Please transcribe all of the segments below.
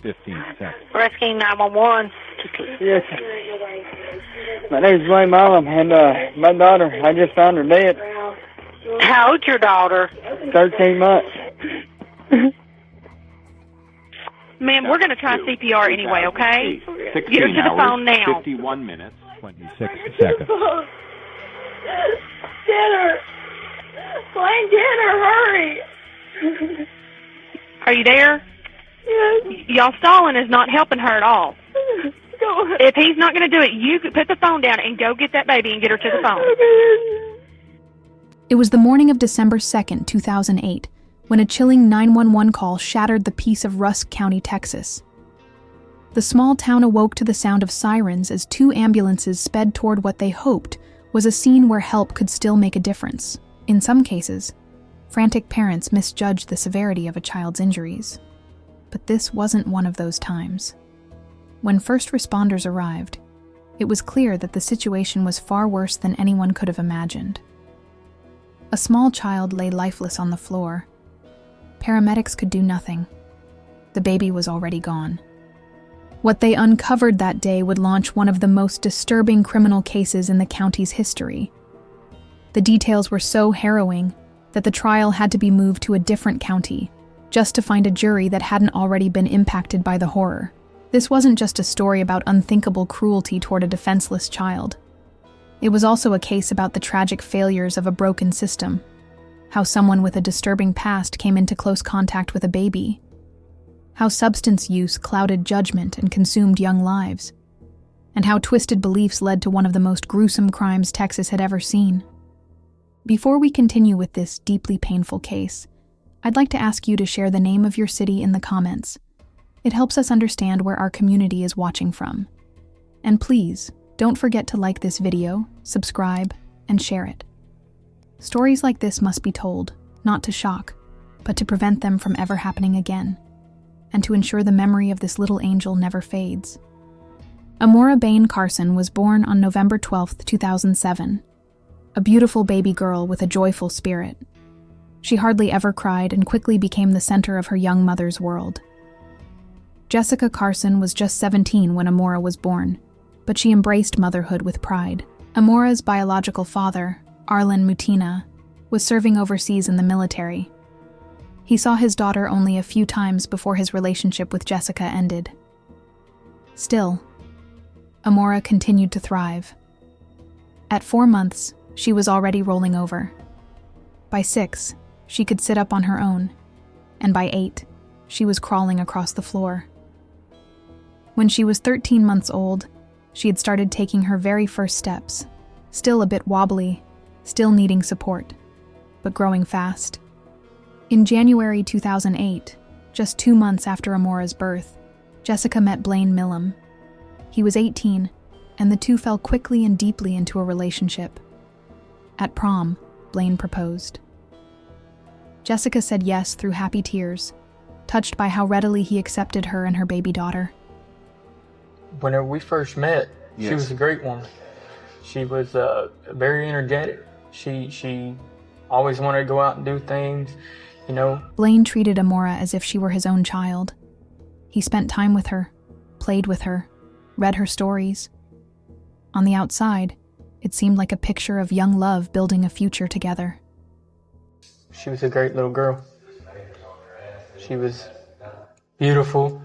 15 seconds. Rescue 911. Yes. My name's Blaine Milam, and my daughter, I just found her dead. How old's your daughter? 13 months. Ma'am, we're going to try CPR anyway, okay? 16 Get her to the hours, phone now. 51 minutes, 26 seconds. Get her! Blaine, get her, hurry! Are you there? Yes. Y'all stalling is not helping her at all. Go ahead. If he's not going to do it, you put the phone down and go get that baby and get her to the phone. It was the morning of December 2nd, 2008, when a chilling 911 call shattered the peace of Rusk County, Texas. The small town awoke to the sound of sirens as 2 ambulances sped toward what they hoped was a scene where help could still make a difference. In some cases, frantic parents misjudged the severity of a child's injuries. But this wasn't one of those times. When first responders arrived, it was clear that the situation was far worse than anyone could have imagined. A small child lay lifeless on the floor. Paramedics could do nothing. The baby was already gone. What they uncovered that day would launch one of the most disturbing criminal cases in the county's history. The details were so harrowing that the trial had to be moved to a different county, just to find a jury that hadn't already been impacted by the horror. This wasn't just a story about unthinkable cruelty toward a defenseless child. It was also a case about the tragic failures of a broken system, how someone with a disturbing past came into close contact with a baby, how substance use clouded judgment and consumed young lives, and how twisted beliefs led to one of the most gruesome crimes Texas had ever seen. Before we continue with this deeply painful case, I'd like to ask you to share the name of your city in the comments. It helps us understand where our community is watching from. And please, don't forget to like this video, subscribe, and share it. Stories like this must be told, not to shock, but to prevent them from ever happening again, and to ensure the memory of this little angel never fades. Amora Bain Carson was born on November 12, 2007, a beautiful baby girl with a joyful spirit. She hardly ever cried and quickly became the center of her young mother's world. Jessica Carson was just 17 when Amora was born, but she embraced motherhood with pride. Amora's biological father, Arlen Mutina, was serving overseas in the military. He saw his daughter only a few times before his relationship with Jessica ended. Still, Amora continued to thrive. At 4 months, she was already rolling over. By 6, she could sit up on her own, and by 8, she was crawling across the floor. When she was 13 months old, she had started taking her very first steps, still a bit wobbly, still needing support, but growing fast. In January 2008, just 2 months after Amora's birth, Jessica met Blaine Milam. He was 18, and the two fell quickly and deeply into a relationship. At prom, Blaine proposed. Jessica said yes through happy tears, touched by how readily he accepted her and her baby daughter. Whenever we first met, Yes. She was a great woman. She was very energetic. She always wanted to go out and do things, you know. Blaine treated Amora as if she were his own child. He spent time with her, played with her, read her stories. On the outside, it seemed like a picture of young love building a future together. She was a great little girl. She was beautiful.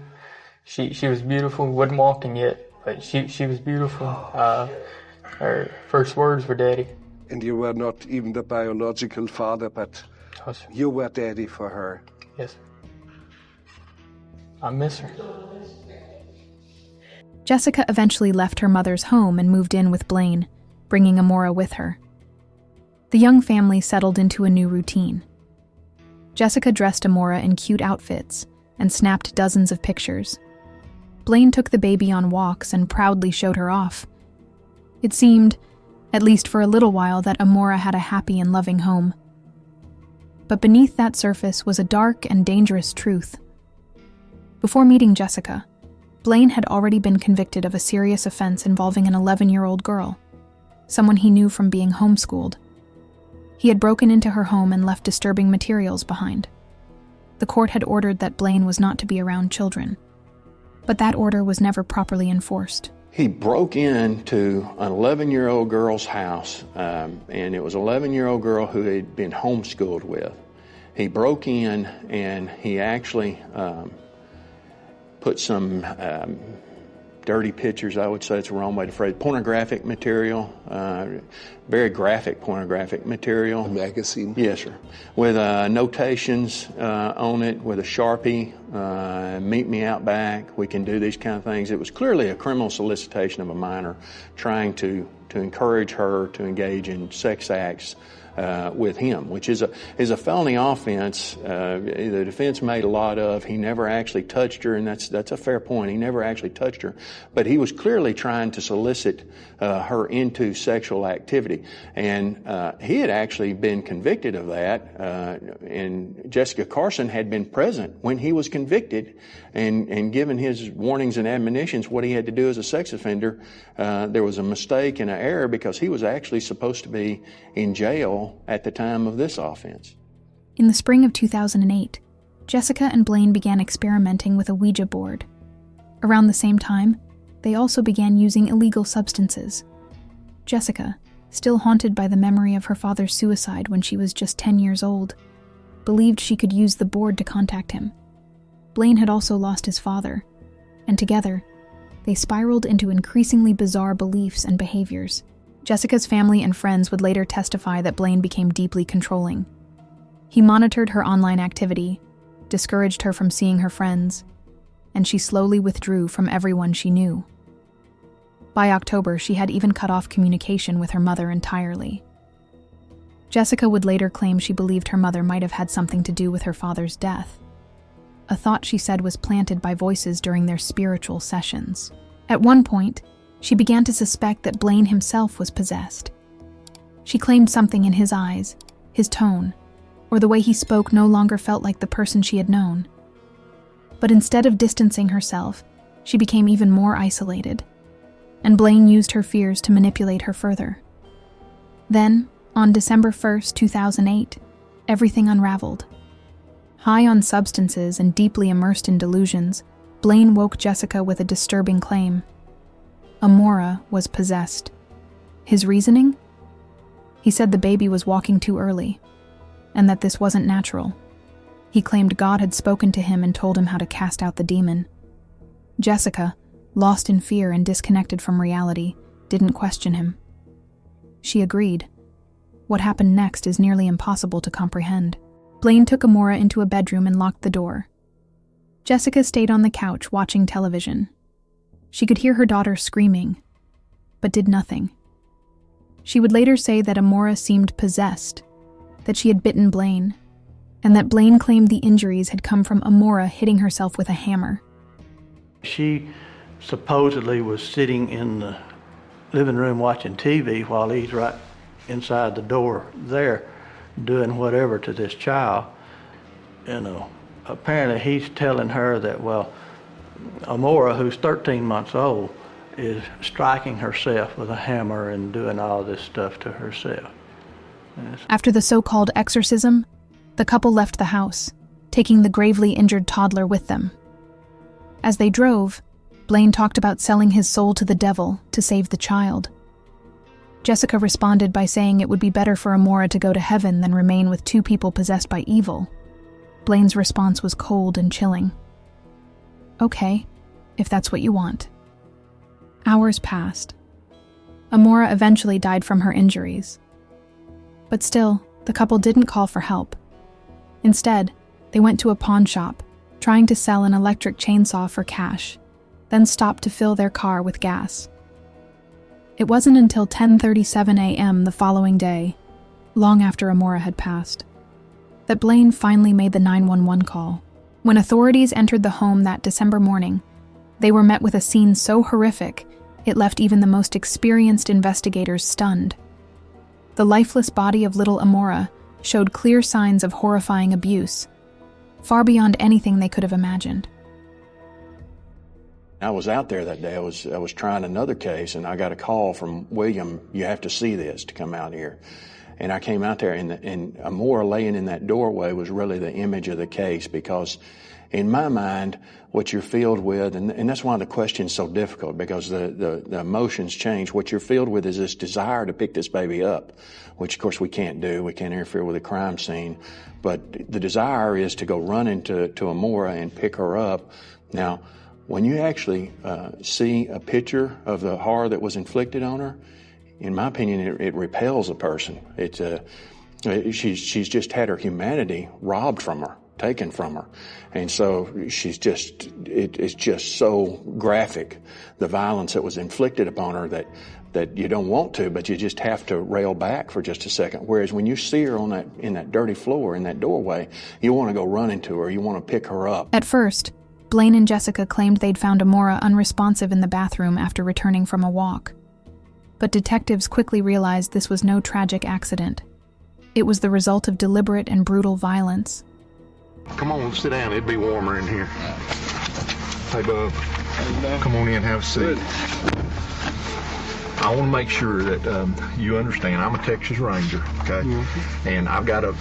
She was beautiful. Wasn't walking yet, but she was beautiful. Her first words were "Daddy." And you were not even the biological father, but you were daddy for her. Yes. I miss her. Jessica eventually left her mother's home and moved in with Blaine, bringing Amora with her. The young family settled into a new routine. Jessica dressed Amora in cute outfits and snapped dozens of pictures. Blaine took the baby on walks and proudly showed her off. It seemed, at least for a little while, that Amora had a happy and loving home. But beneath that surface was a dark and dangerous truth. Before meeting Jessica, Blaine had already been convicted of a serious offense involving an 11-year-old girl, someone he knew from being homeschooled. He had broken into her home and left disturbing materials behind. The court had ordered that Blaine was not to be around children. But that order was never properly enforced. He broke into an 11-year-old girl's house, and it was an 11-year-old girl who had been homeschooled with. He broke in and he actually put some dirty pictures, I would say it's the wrong way to phrase it, pornographic material, very graphic pornographic material. A magazine? Yes, sir. With notations on it, with a Sharpie, meet me out back, we can do these kind of things. It was clearly a criminal solicitation of a minor, trying to encourage her to engage in sex acts with him, which is a felony offense. The defense made a lot of. He never actually touched her, and that's a fair point. He never actually touched her, but he was clearly trying to solicit her into sexual activity, and he had actually been convicted of that. And Jessica Carson had been present when he was convicted, and given his warnings and admonitions what he had to do as a sex offender. There was a mistake and an error because he was actually supposed to be in jail at the time of this offense. In the spring of 2008, Jessica and Blaine began experimenting with a Ouija board. Around the same time, they also began using illegal substances. Jessica, still haunted by the memory of her father's suicide when she was just 10 years old, believed she could use the board to contact him. Blaine had also lost his father, and together, they spiraled into increasingly bizarre beliefs and behaviors. Jessica's family and friends would later testify that Blaine became deeply controlling. He monitored her online activity, discouraged her from seeing her friends, and she slowly withdrew from everyone she knew. By October, she had even cut off communication with her mother entirely. Jessica would later claim she believed her mother might have had something to do with her father's death, a thought she said was planted by voices during their spiritual sessions. At one point, she began to suspect that Blaine himself was possessed. She claimed something in his eyes, his tone, or the way he spoke no longer felt like the person she had known. But instead of distancing herself, she became even more isolated, and Blaine used her fears to manipulate her further. Then, on December 1st, 2008, everything unraveled. High on substances and deeply immersed in delusions, Blaine woke Jessica with a disturbing claim. Amora was possessed. His reasoning? He said the baby was walking too early, and that this wasn't natural. He claimed God had spoken to him and told him how to cast out the demon. Jessica, lost in fear and disconnected from reality, didn't question him. She agreed. What happened next is nearly impossible to comprehend. Blaine took Amora into a bedroom and locked the door. Jessica stayed on the couch watching television. She could hear her daughter screaming, but did nothing. She would later say that Amora seemed possessed, that she had bitten Blaine, and that Blaine claimed the injuries had come from Amora hitting herself with a hammer. She supposedly was sitting in the living room watching TV while he's right inside the door there doing whatever to this child. Apparently he's telling her that, well, Amora, who's 13 months old, is striking herself with a hammer and doing all this stuff to herself. Yes. After the so-called exorcism, the couple left the house, taking the gravely injured toddler with them. As they drove, Blaine talked about selling his soul to the devil to save the child. Jessica responded by saying it would be better for Amora to go to heaven than remain with two people possessed by evil. Blaine's response was cold and chilling. Okay, if that's what you want. Hours passed. Amora eventually died from her injuries. But still, the couple didn't call for help. Instead, they went to a pawn shop, trying to sell an electric chainsaw for cash, then stopped to fill their car with gas. It wasn't until 10:37 a.m. the following day, long after Amora had passed, that Blaine finally made the 911 call. When authorities entered the home that December morning, they were met with a scene so horrific it left even the most experienced investigators stunned. The lifeless body of little Amora showed clear signs of horrifying abuse, far beyond anything they could have imagined. I was out there that day. I was trying another case, and I got a call from William, "You have to see this," to come out here. And I came out there, and Amora laying in that doorway was really the image of the case, because in my mind, what you're filled with, and that's why the question's so difficult, because the emotions change. What you're filled with is this desire to pick this baby up, which of course we can't do. We can't interfere with a crime scene. But the desire is to go run into Amora and pick her up. Now, when you actually see a picture of the horror that was inflicted on her, in my opinion, it repels a person. She's just had her humanity robbed from her, taken from her. And so it's just so graphic, the violence that was inflicted upon her, that you don't want to, but you just have to rail back for just a second. Whereas when you see her in that dirty floor, in that doorway, you want to go run into her, you want to pick her up. At first, Blaine and Jessica claimed they'd found Amora unresponsive in the bathroom after returning from a walk. But detectives quickly realized this was no tragic accident. It was the result of deliberate and brutal violence. Come on, sit down. It'd be warmer in here. Hey, Bub. Come on in, have a seat. I want to make sure that you understand I'm a Texas Ranger, okay? And I've got a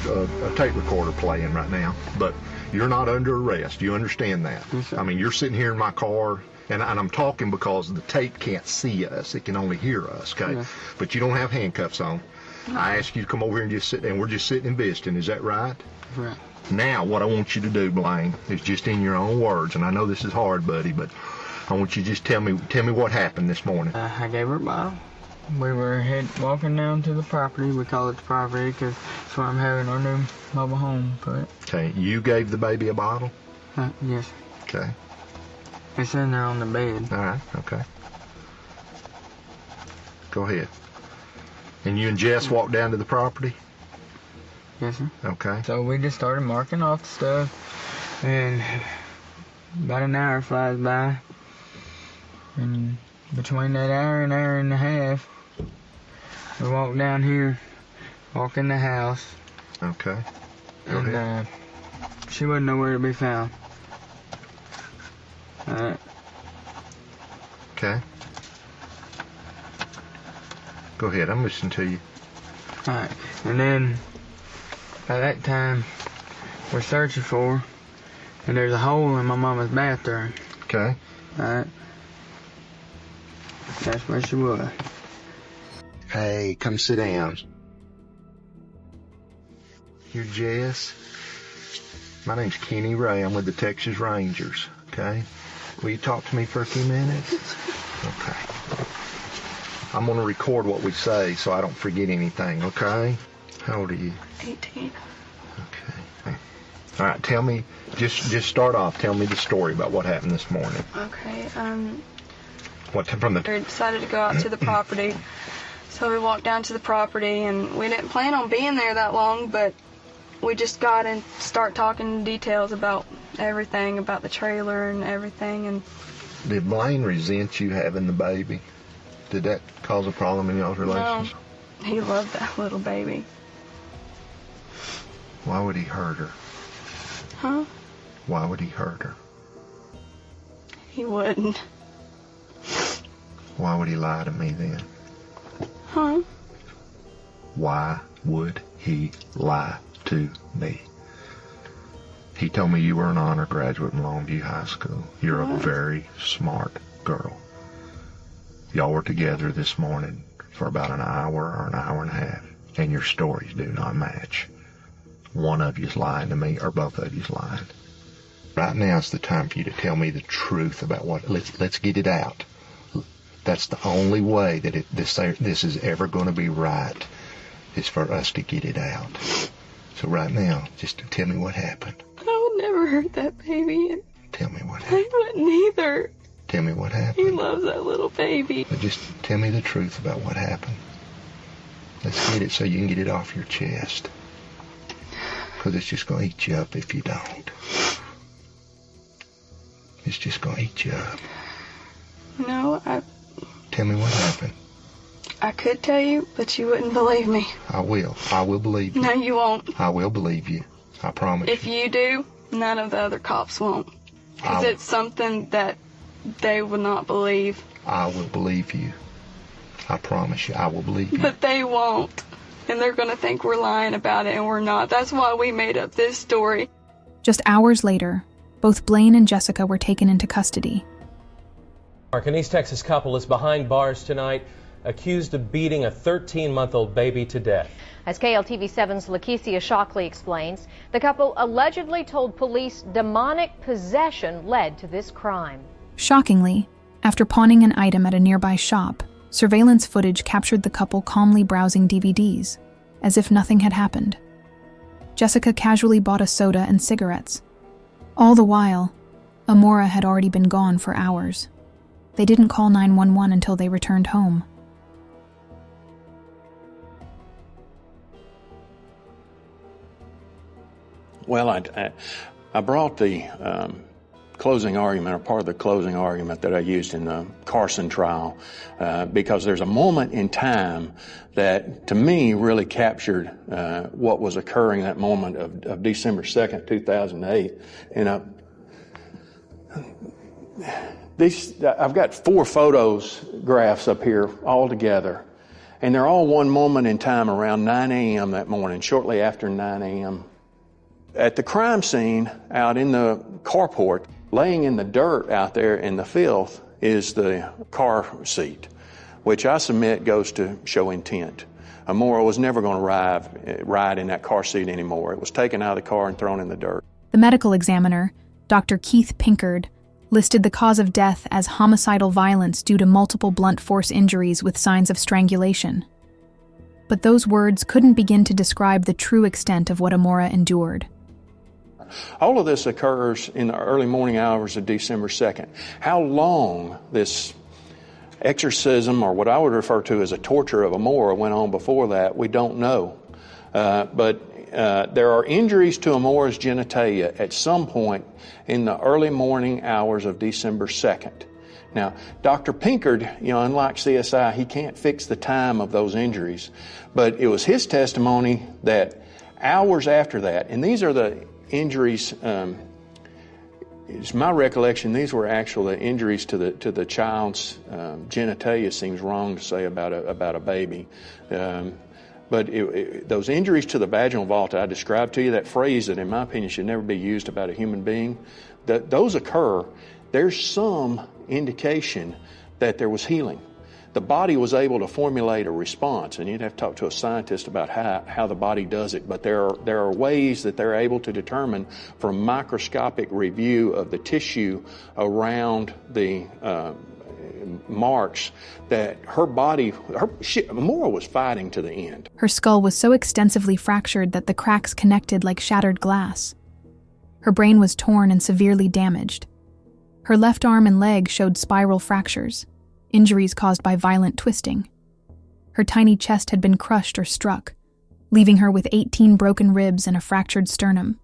tape recorder playing right now, but you're not under arrest. You understand that? I mean, you're sitting here in my car, and I'm talking because the tape can't see us. It can only hear us, okay? But you don't have handcuffs on. I asked you to come over here and just sit, and we're just sitting and visiting. Is that right? Right. Now, what I want you to do, Blaine, is just in your own words, and I know this is hard, buddy, but I want you to just tell me what happened this morning. I gave her a bottle. We were walking down to the property. We call it the property because that's where I'm having our new mobile home put. Okay, you gave the baby a bottle? Yes. Okay. It's in there on the bed. All right, okay. Go ahead. And you and Jess walked down to the property? Yes, sir. Okay. So we just started marking off the stuff, and about an hour flies by, and between that hour and a half, we walk down here, walk in the house. Okay. Go and ahead. She wasn't nowhere to be found. All right. Okay. Go ahead, I'm listening to you. All right, and then by that time, we're searching for her, and there's a hole in my mama's bathroom. Okay. All right. That's where she was. Hey, come sit down. You're Jess? My name's Kenny Ray. I'm with the Texas Rangers, okay? Will you talk to me for a few minutes? Okay. I'm going to record what we say so I don't forget anything, okay? How old are you? 18. Okay. All right, tell me, just start off. Tell me the story about what happened this morning. Okay, What from the... we decided to go out to the property. So we walked down to the property, and we didn't plan on being there that long, but we just got and start talking details about everything, about the trailer and everything. And Did Blaine resent you having the baby? Did that cause a problem in y'all's relationship? No, he loved that little baby. Why would he hurt her? Huh? Why would he hurt her? He wouldn't. Why would he lie to me then? Huh? Why would he lie to me? He told me you were an honor graduate in Longview High School. You're a very smart girl. Y'all were together this morning for about an hour or an hour and a half, and your stories do not match. One of you's lying to me, or both of you's lying. Right now is the time for you to tell me the truth about what. Let's get it out. That's the only way that this is ever going to be right, is for us to get it out. So right now, just tell me what happened. I would never hurt that baby. And tell me what happened. I wouldn't either. Tell me what happened. He loves that little baby. But just tell me the truth about what happened. Let's get it so you can get it off your chest. Because it's just going to eat you up if you don't. It's just going to eat you up. No, Tell me what happened. I could tell you, but you wouldn't believe me. I will. I will believe you. No, you won't. I will believe you. I promise If you. you do, none of the other cops won't. Because it's something that they would not believe. I will believe you. I promise you, I will believe you. But they won't. And they're going to think we're lying about it, and we're not. That's why we made up this story. Just hours later, Both Blaine and Jessica were taken into custody. An East Texas couple is behind bars tonight, accused of beating a 13-month-old baby to death. As KLTV7's 𝐾𝐨𝐧'𝐭 explains, the couple allegedly told police demonic possession led to this crime. Shockingly, after pawning an item at a nearby shop, surveillance footage captured the couple calmly browsing DVDs, as if nothing had happened. Jessica casually bought a soda and cigarettes. All the while, Amora had already been gone for hours. They didn't call 911 until they returned home. Well, I brought the closing argument, or part of the closing argument that I used in the Carson trial, because there's a moment in time that, to me, really captured what was occurring that moment of December 2nd, 2008. And I've got 4 photographs up here all together, and they're all one moment in time around 9 a.m. that morning, shortly after 9 a.m. At the crime scene, out in the carport, laying in the dirt out there in the filth, is the car seat, which I submit goes to show intent. Amora was never going to ride in that car seat anymore. It was taken out of the car and thrown in the dirt. The medical examiner, Dr. 𝐾𝐨𝐧'𝐭, listed the cause of death as homicidal violence due to multiple blunt force injuries with signs of strangulation. But those words couldn't begin to describe the true extent of what Amora endured. All of this occurs in the early morning hours of December 2nd. How long this exorcism, or what I would refer to as a torture of Amora, went on before that, we don't know. But there are injuries to Amora's genitalia at some point in the early morning hours of December 2nd. Now, Dr. Pinkard, unlike CSI, he can't fix the time of those injuries, but it was his testimony that hours after that, and these are the injuries, it's my recollection, these were actually the injuries to the child's genitalia. Seems wrong to say about a baby. But those injuries to the vaginal vault I described to you, that phrase that in my opinion should never be used about a human being, that those occur, there's some indication that there was healing. The body was able to formulate a response, and you'd have to talk to a scientist about how the body does it, but there are ways that they're able to determine from microscopic review of the tissue around the marks that her body, Amora was fighting to the end. Her skull was so extensively fractured that the cracks connected like shattered glass. Her brain was torn and severely damaged. Her left arm and leg showed spiral fractures, injuries caused by violent twisting. Her tiny chest had been crushed or struck, leaving her with 18 broken ribs and a fractured sternum.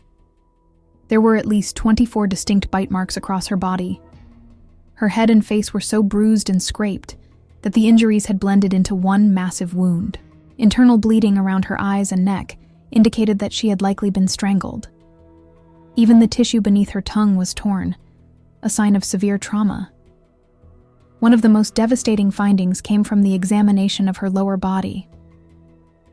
There were at least 24 distinct bite marks across her body. Her head and face were so bruised and scraped that the injuries had blended into one massive wound. Internal bleeding around her eyes and neck indicated that she had likely been strangled. Even the tissue beneath her tongue was torn, a sign of severe trauma. One of the most devastating findings came from the examination of her lower body.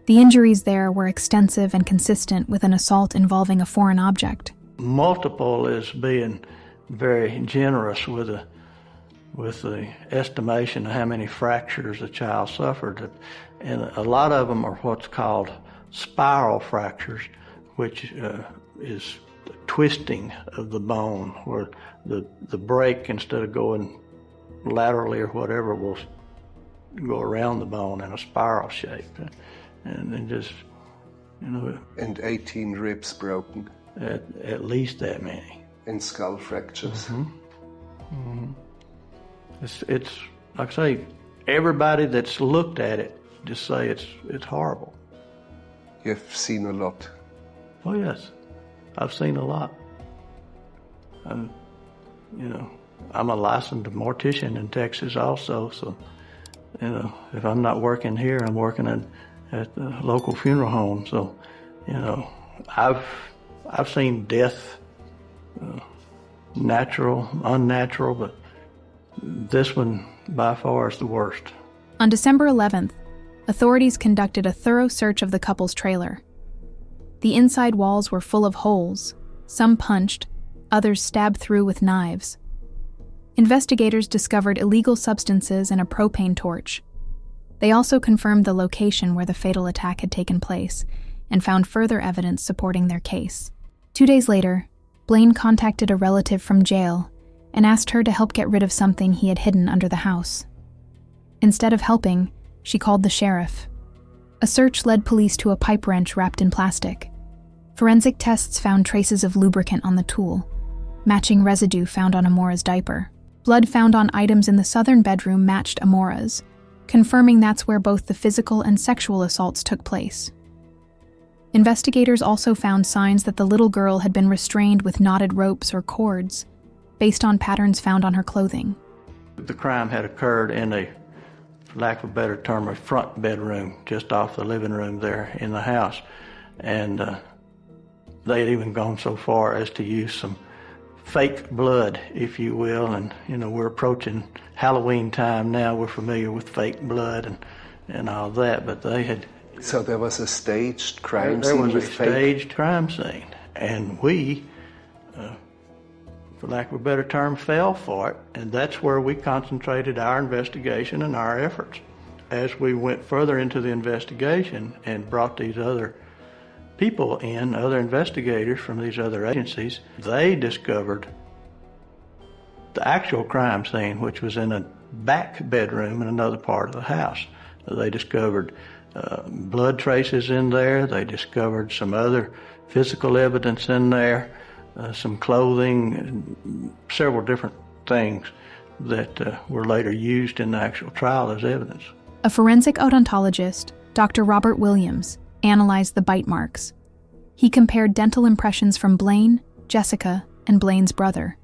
The injuries there were extensive and consistent with an assault involving a foreign object. Multiple is being very generous with the estimation of how many fractures a child suffered. And a lot of them are what's called spiral fractures, which is the twisting of the bone, where the break, instead of going laterally or whatever, will go around the bone in a spiral shape. And then just, And 18 ribs broken. At least that many. And skull fractures. Mm-hmm. Mm-hmm. It's like I say, everybody that's looked at it just say it's horrible. You've seen a lot. Oh yes, I've seen a lot. I'm a licensed mortician in Texas also, so if I'm not working here, I'm working at the local funeral home. So, I've seen death, natural, unnatural, but this one by far is the worst. On December 11th, authorities conducted a thorough search of the couple's trailer. The inside walls were full of holes, some punched, others stabbed through with knives. Investigators discovered illegal substances and a propane torch. They also confirmed the location where the fatal attack had taken place and found further evidence supporting their case. 2 days later, Blaine contacted a relative from jail and asked her to help get rid of something he had hidden under the house. Instead of helping, she called the sheriff. A search led police to a pipe wrench wrapped in plastic. Forensic tests found traces of lubricant on the tool, matching residue found on Amora's diaper. Blood found on items in the southern bedroom matched Amora's, confirming that's where both the physical and sexual assaults took place. Investigators also found signs that the little girl had been restrained with knotted ropes or cords, based on patterns found on her clothing. The crime had occurred in a, for lack of a better term, a front bedroom, just off the living room there in the house. And they had even gone so far as to use some fake blood, if you will. And, we're approaching Halloween time now. We're familiar with fake blood and all that, but they had... So there was a staged crime scene with fake? There was a staged crime scene. And we, for lack of a better term, fell for it. And that's where we concentrated our investigation and our efforts. As we went further into the investigation and brought these other people in, other investigators from these other agencies, they discovered the actual crime scene, which was in a back bedroom in another part of the house. They discovered blood traces in there. They discovered some other physical evidence in there, some clothing, and several different things that were later used in the actual trial as evidence. A forensic odontologist, Dr. Robert Williams, analyzed the bite marks. He compared dental impressions from Blaine, Jessica, and Blaine's brother.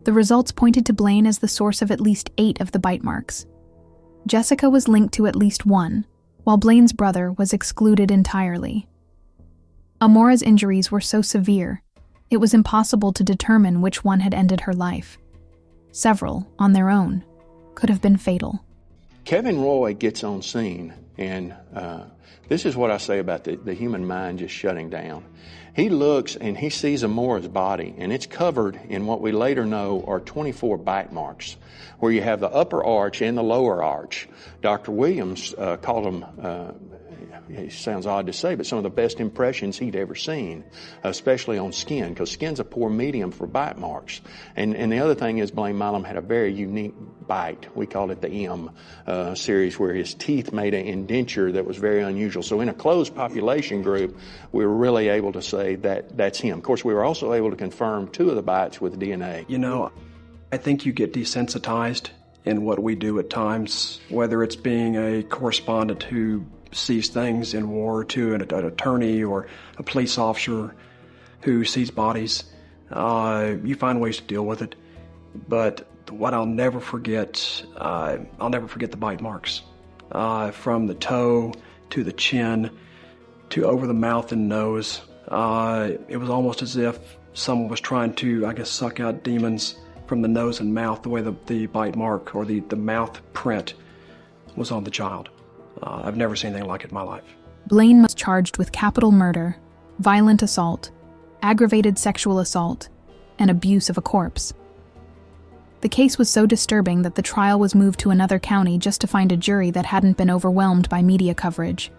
The results pointed to Blaine as the source of at least 8 of the bite marks. Jessica was linked to at least 1, while Blaine's brother was excluded entirely. Amora's injuries were so severe, it was impossible to determine which one had ended her life. Several, on their own, could have been fatal. Kevin Roy gets on scene, and this is what I say about the human mind just shutting down. He looks and he sees Amora's body, and it's covered in what we later know are 24 bite marks, where you have the upper arch and the lower arch. Dr. Williams called them, it sounds odd to say, but some of the best impressions he'd ever seen, especially on skin, because skin's a poor medium for bite marks. And the other thing is Blaine Milam had a very unique bite. We called it the M series, where his teeth made an indenture that was very unusual. So in a closed population group, we were really able to say that that's him. Of course, we were also able to confirm 2 of the bites with DNA. I think you get desensitized in what we do at times, whether it's being a correspondent who sees things in war, to an attorney or a police officer who sees bodies. You find ways to deal with it. But what I'll never forget the bite marks. From the toe to the chin to over the mouth and nose. It was almost as if someone was trying to, suck out demons from the nose and mouth, the way the bite mark or the mouth print was on the child. I've never seen anything like it in my life. Blaine was charged with capital murder, violent assault, aggravated sexual assault, and abuse of a corpse. The case was so disturbing that the trial was moved to another county just to find a jury that hadn't been overwhelmed by media coverage.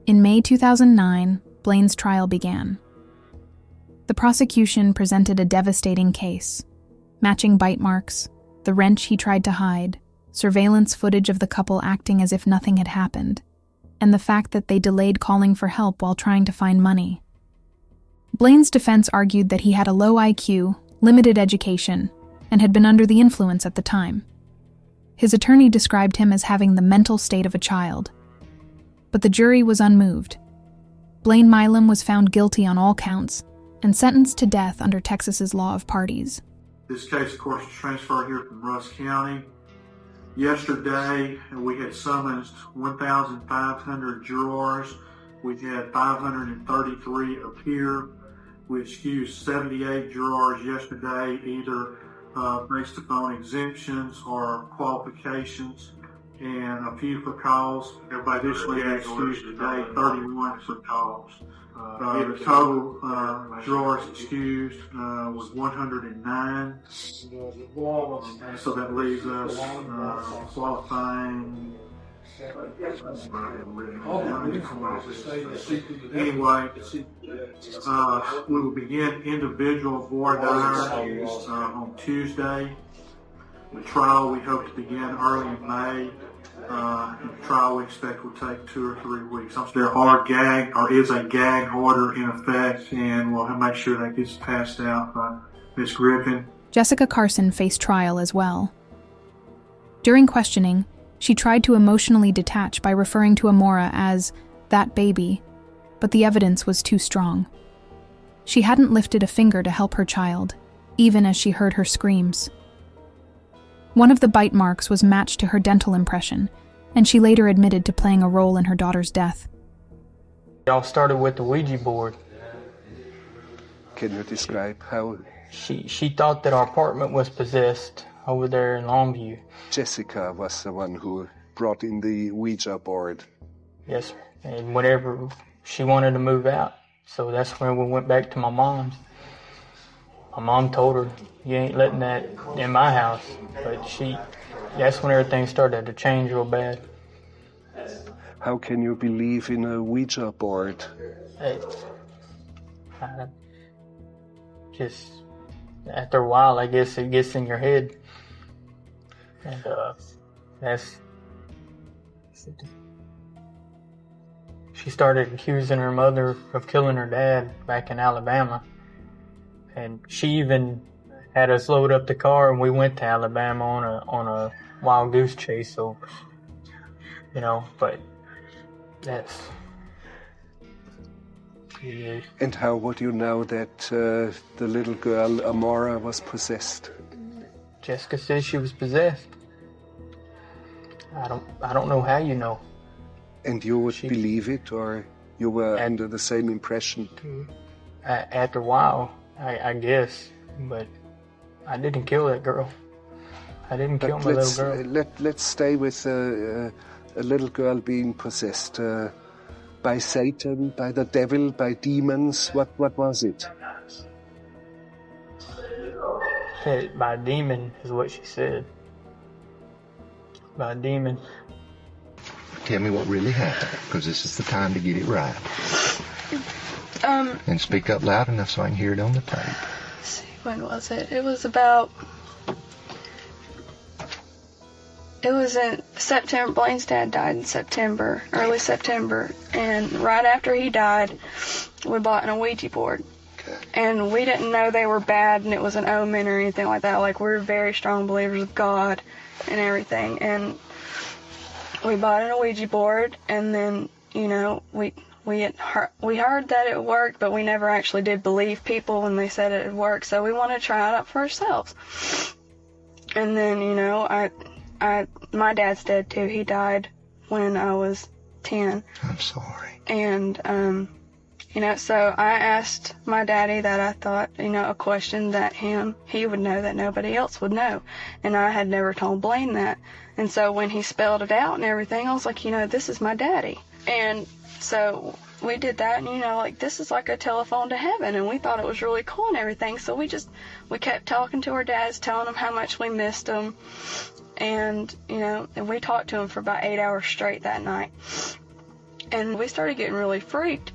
In May 2009, Blaine's trial began. The prosecution presented a devastating case, matching bite marks, the wrench he tried to hide, surveillance footage of the couple acting as if nothing had happened, and the fact that they delayed calling for help while trying to find money. Blaine's defense argued that he had a low IQ, limited education, and had been under the influence at the time. His attorney described him as having the mental state of a child. But the jury was unmoved. Blaine Milam was found guilty on all counts and sentenced to death under Texas's law of parties. This case, of course, was transferred here from Rusk County. Yesterday, we had summoned 1,500 jurors. We had 533 appear. We excused 78 jurors yesterday, either based upon exemptions or qualifications, and a few for cause. Everybody additionally excused today, 31 for cause. The total drawers excused was 109. So that leaves us qualifying. Anyway, we will begin individual voir dire on Tuesday. The trial we hope to begin early in May. The trial we expect will take 2 or 3 weeks. There is a gag order in effect, and we'll make sure that gets passed out by Ms. Griffin. Jessica Carson faced trial as well. During questioning, she tried to emotionally detach by referring to Amora as that baby, but the evidence was too strong. She hadn't lifted a finger to help her child, even as she heard her screams. One of the bite marks was matched to her dental impression, and she later admitted to playing a role in her daughter's death. It all started with the Ouija board. Can you describe how? She thought that our apartment was possessed over there in Longview. Jessica was the one who brought in the Ouija board. Yes, and whenever she wanted to move out, so that's when we went back to my mom's. My mom told her, "You ain't letting that in my house," but that's when everything started to change real bad. How can you believe in a Ouija board? Just after a while, I guess it gets in your head. And she started accusing her mother of killing her dad back in Alabama. And she even had us load up the car and we went to Alabama on a wild goose chase. So, but that's... Yeah. And how would you know that the little girl, Amora, was possessed? Jessica says she was possessed. I don't know how you know. And you would believe it, or you were under the same impression? After a while, I guess, but I didn't kill that girl. I didn't kill my little girl. Let's stay with a little girl being possessed. By Satan, by the devil, by demons? What was it? By a demon is what she said. By a demon. Tell me what really happened, because this is the time to get it right. And speak up loud enough so I can hear it on the tape. Let's see, when was it? It was in September. Blaine's dad died in September, early September. And right after he died, we bought an Ouija board. Okay. And we didn't know they were bad and it was an omen or anything like that. Like, we're very strong believers of God and everything. And we bought an Ouija board, and then, we heard that it worked, but we never actually did believe people when they said it would work. So we wanted to try it out for ourselves. And then, my dad's dead too. He died when I was 10. I'm sorry. And, so I asked my daddy that I thought, a question that he would know that nobody else would know. And I had never told Blaine that. And so when he spelled it out and everything, I was like, this is my daddy. And so we did that, and, this is like a telephone to heaven. And we thought it was really cool and everything. So we kept talking to our dads, telling them how much we missed them. And, and we talked to him for about 8 hours straight that night. And we started getting really freaked.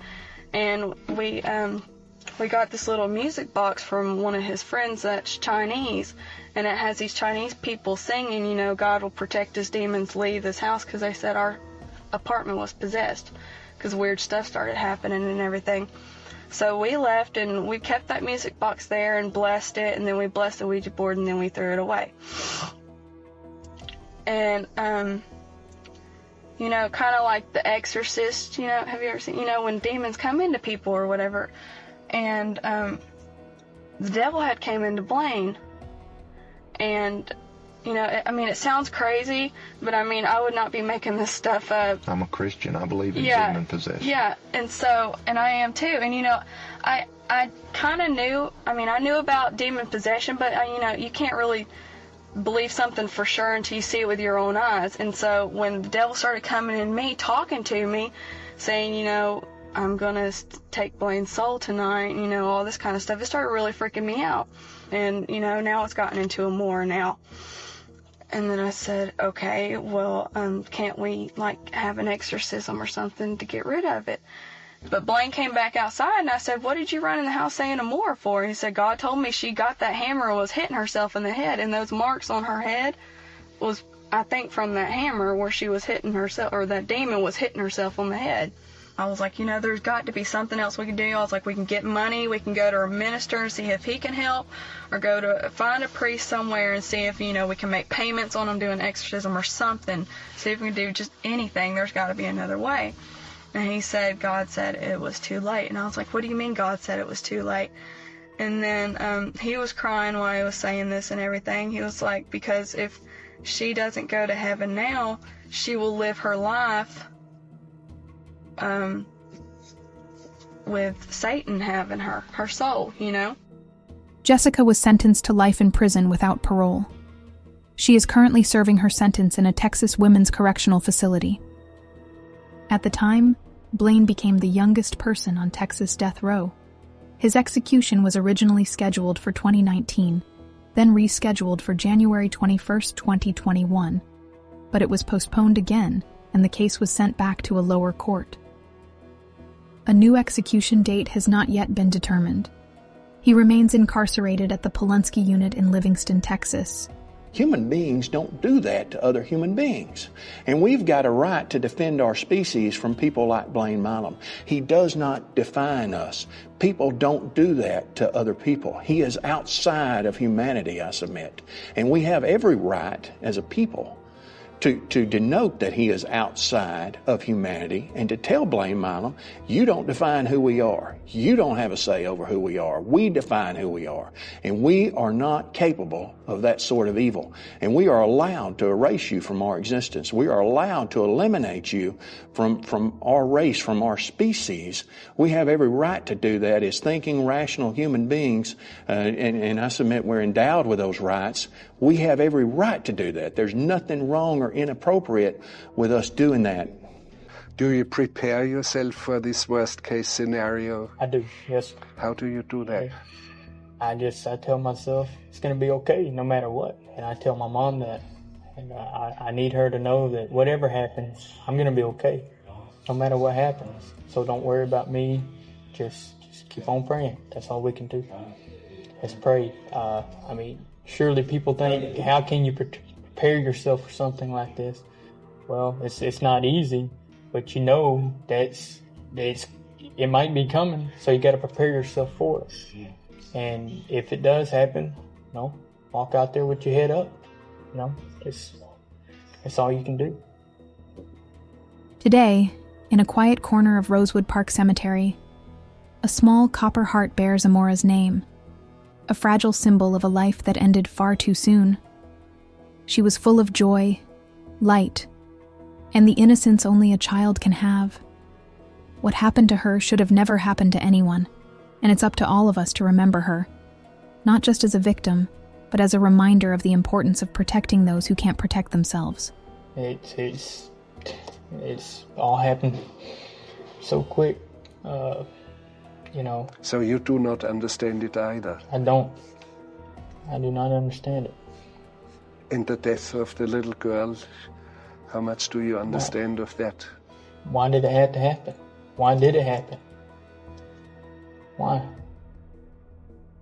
And we got this little music box from one of his friends that's Chinese. And it has these Chinese people singing, God will protect us, demons leave this house, because they said our apartment was possessed because weird stuff started happening and everything. So we left, and we kept that music box there and blessed it, and then we blessed the Ouija board, and then we threw it away. And, kind of like the Exorcist, have you ever seen, when demons come into people or whatever. And, the devil had came into Blaine. And, it sounds crazy, but I would not be making this stuff up. I'm a Christian. I believe in demon possession. Yeah, and I am too. And, I kind of knew, I knew about demon possession, but, you can't really believe something for sure until you see it with your own eyes. And so when the devil started coming in me, talking to me, saying, I'm gonna take Blaine's soul tonight, you know, all this kind of stuff. It started really freaking me out. And, you know, now it's gotten into a more now. And then I said, okay, well, can't we, like, have an exorcism or something to get rid of it? But Blaine came back outside, and I said, what did you run in the house saying Amora for? He said, God told me she got that hammer and was hitting herself in the head, and those marks on her head was, I think, from that hammer where she was hitting herself, or that demon was hitting herself on the head. I was like, you know, there's got to be something else we can do. I was like, we can get money, we can go to a minister and see if he can help, or go to find a priest somewhere and see if, you know, we can make payments on them doing exorcism or something. See if we can do just anything. There's got to be another way. And he said, God said it was too late. And I was like, what do you mean God said it was too late? And then he was crying while he was saying this and everything. He was like, because if she doesn't go to heaven now, she will live her life with Satan having her soul, you know? Jessica was sentenced to life in prison without parole. She is currently serving her sentence in a Texas women's correctional facility. At the time, Blaine became the youngest person on Texas death row. His execution was originally scheduled for 2019, then rescheduled for January 21, 2021. But it was postponed again, and the case was sent back to a lower court. A new execution date has not yet been determined. He remains incarcerated at the Polunsky unit in Livingston, Texas. Human beings don't do that to other human beings. And we've got a right to defend our species from people like Blaine Milam. He does not define us. People don't do that to other people. He is outside of humanity, I submit. And we have every right as a people to denote that he is outside of humanity and to tell Blaine Milam, you don't define who we are. You don't have a say over who we are. We define who we are. And we are not capable of that sort of evil. And we are allowed to erase you from our existence. We are allowed to eliminate you from our race, from our species. We have every right to do that as thinking, rational human beings, and I submit we're endowed with those rights. We have every right to do that. There's nothing wrong or inappropriate with us doing that. Do you prepare yourself for this worst case scenario? I do, yes. How do you do that? I tell myself it's going to be okay no matter what. And I tell my mom that. And I need her to know that whatever happens, I'm going to be okay no matter what happens. So don't worry about me. Just keep on praying. That's all we can do. Let's pray. Surely people think, how can you prepare yourself for something like this? Well, it's not easy, but you know that it might be coming, so you got to prepare yourself for it. And if it does happen, walk out there with your head up. That's all you can do. Today, in a quiet corner of Rosewood Park Cemetery, a small copper heart bears Amora's name, a fragile symbol of a life that ended far too soon. She was full of joy, light, and the innocence only a child can have. What happened to her should have never happened to anyone, and it's up to all of us to remember her, not just as a victim, but as a reminder of the importance of protecting those who can't protect themselves. It's all happened so quick, So you do not understand it either? I don't. I do not understand it. And the death of the little girl, how much do you understand of that? Why did it have to happen? Why did it happen? Why?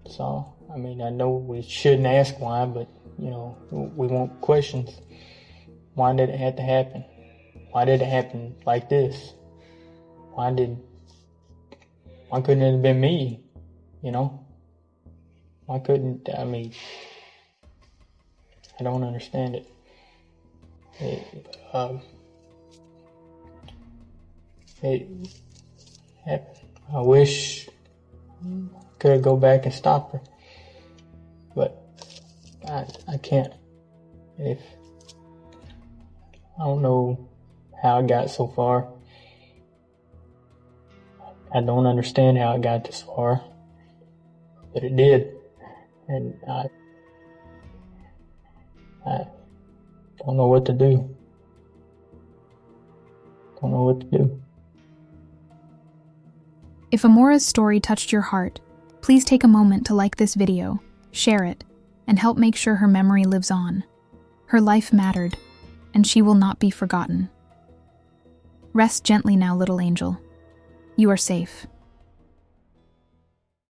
So, I know we shouldn't ask why, but, we want questions. Why did it have to happen? Why did it happen like this? Why couldn't it have been me? Why couldn't, I don't understand it. It happened. I wish I could go back and stop her, but I can't. I don't know how it got so far. I don't understand how it got this far, but it did, and I don't know what to do. Don't know what to do. If Amora's story touched your heart, please take a moment to like this video, share it, and help make sure her memory lives on. Her life mattered, and she will not be forgotten. Rest gently now, little angel. You are safe.